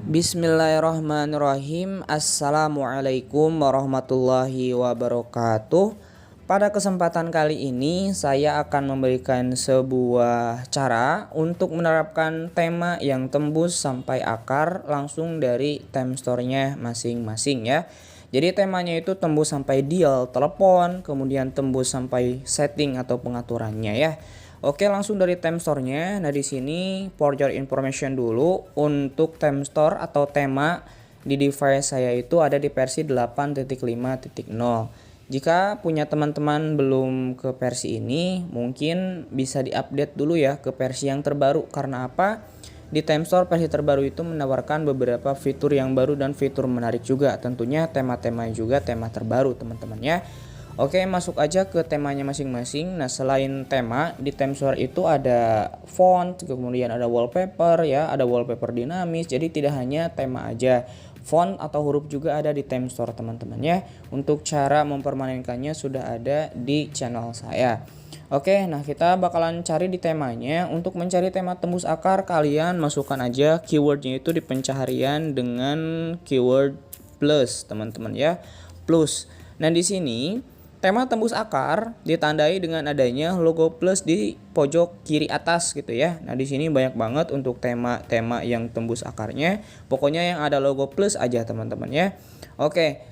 Bismillahirrahmanirrahim. Assalamualaikum warahmatullahi wabarakatuh. Pada kesempatan kali ini saya akan memberikan sebuah cara untuk menerapkan tema yang tembus sampai akar langsung dari time store-nya masing-masing ya. Jadi temanya itu tembus sampai dial telepon, kemudian tembus sampai setting atau pengaturannya ya. Oke, langsung dari time store-nya. Nah, di sini for your information dulu untuk time store atau tema di device saya itu ada di versi 8.5.0. Jika punya teman-teman belum ke versi ini, mungkin bisa diupdate dulu ya ke versi yang terbaru. Karena apa? Di time store versi terbaru itu menawarkan beberapa fitur yang baru dan fitur menarik juga. Tentunya tema-tema juga tema terbaru teman-teman ya. Oke, masuk aja ke temanya masing-masing. Nah, selain tema di time store itu ada font, kemudian ada wallpaper ya, ada wallpaper dinamis. Jadi tidak hanya tema aja, font atau huruf juga ada di time store teman-teman ya. Untuk cara mempermanenkannya sudah ada di channel saya. Oke, nah kita bakalan cari di temanya. Untuk mencari tema tembus akar, kalian masukkan aja keywordnya itu di pencaharian dengan keyword plus teman-teman ya, plus. Nah, di sini tema tembus akar ditandai dengan adanya logo plus di pojok kiri atas gitu ya. Nah, di sini banyak banget untuk tema-tema yang tembus akarnya. Pokoknya yang ada logo plus aja teman-teman ya. Oke,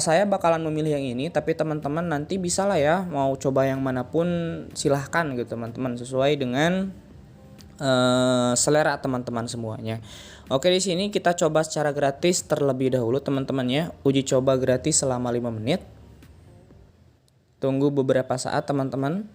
saya bakalan memilih yang ini, tapi teman-teman nanti bisa lah ya mau coba yang manapun silahkan gitu teman-teman, sesuai dengan selera teman-teman semuanya. Oke, di sini kita coba secara gratis terlebih dahulu teman-teman ya. Uji coba gratis selama 5 menit. Tunggu beberapa saat teman-teman.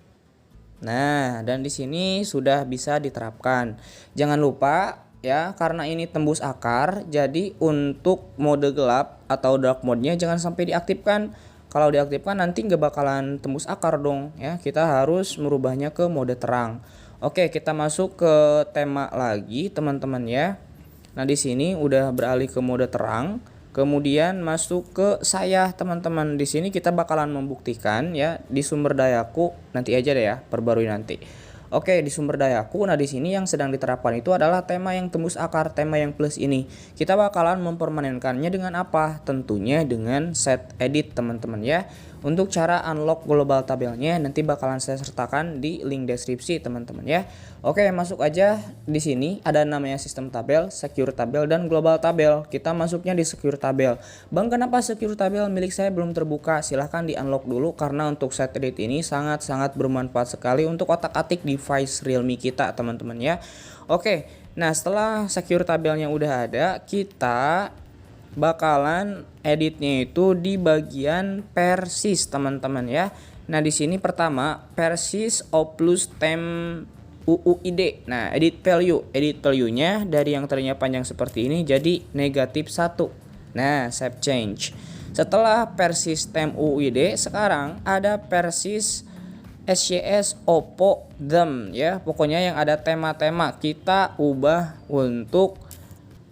Nah, dan di sini sudah bisa diterapkan. Jangan lupa ya, karena ini tembus akar, jadi untuk mode gelap atau dark mode-nya jangan sampai diaktifkan. Kalau diaktifkan nanti nggak bakalan tembus akar dong ya. Kita harus merubahnya ke mode terang. Oke, kita masuk ke tema lagi teman-teman ya. Nah, di sini udah beralih ke mode terang. Kemudian masuk ke saya teman-teman. Di sini kita bakalan membuktikan ya di sumber dayaku, nanti aja deh ya, perbarui nanti. Oke, di sumber dayaku. Nah, di sini yang sedang diterapkan itu adalah tema yang tembus akar, tema yang plus ini. Kita bakalan mempermanenkannya dengan apa? Tentunya dengan set edit teman-teman ya. Untuk cara unlock global tabelnya nanti bakalan saya sertakan di link deskripsi teman-teman ya. Oke, masuk aja. Di sini ada namanya sistem tabel, secure tabel, dan global tabel. Kita masuknya di secure tabel. Bang, kenapa secure tabel milik saya belum terbuka? Silahkan di unlock dulu karena untuk set edit ini sangat-sangat bermanfaat sekali untuk otak-atik device Realme kita teman-teman ya. Oke, nah setelah secure tabelnya udah ada, kita bakalan editnya itu di bagian persis teman-teman ya. Nah, di sini pertama persis plus tem UUID. Nah, edit value-nya dari yang tadinya panjang seperti ini jadi -1. Nah, save change. Setelah persis tem UUID, sekarang ada persis SCS Oppo them ya. Pokoknya yang ada tema-tema kita ubah untuk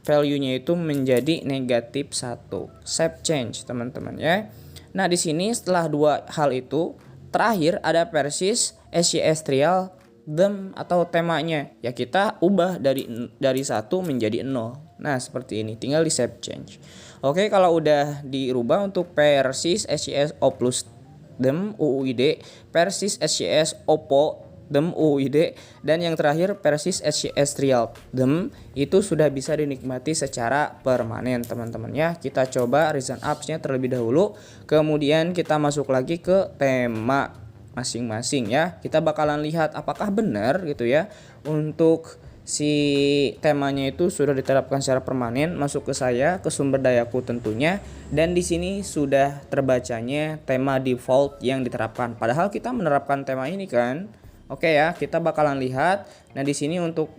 value-nya itu menjadi -1. Save change teman-teman ya. Nah, di sini setelah dua hal itu terakhir ada persis SCS trial them atau temanya ya, kita ubah dari 1 menjadi 0. Nah, seperti ini, tinggal di save change. Oke, kalau udah dirubah untuk persis SCS O plus them UUID, persis SCS Oppo them UUID, dan yang terakhir persis SCS trial them itu sudah bisa dinikmati secara permanen teman-teman ya. Kita coba reason apps-nya terlebih dahulu, kemudian kita masuk lagi ke tema masing-masing ya. Kita bakalan lihat apakah benar gitu ya untuk si temanya itu sudah diterapkan secara permanen. Masuk ke saya, ke sumber dayaku tentunya, dan di sini sudah terbacanya tema default yang diterapkan. Padahal kita menerapkan tema ini kan. Oke ya, kita bakalan lihat. Nah, di sini untuk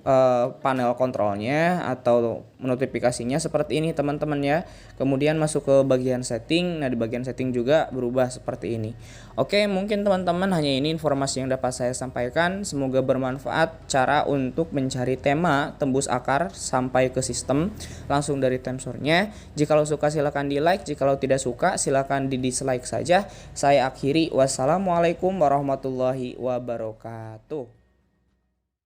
panel kontrolnya atau notifikasinya seperti ini teman-teman ya. Kemudian masuk ke bagian setting. Nah, di bagian setting juga berubah seperti ini. Oke, mungkin teman-teman hanya ini informasi yang dapat saya sampaikan. Semoga bermanfaat cara untuk mencari tema tembus akar sampai ke sistem langsung dari time store-nya. Jikalau suka silahkan di like, jikalau tidak suka silahkan di dislike saja. Saya akhiri, wassalamualaikum warahmatullahi wabarakatuh.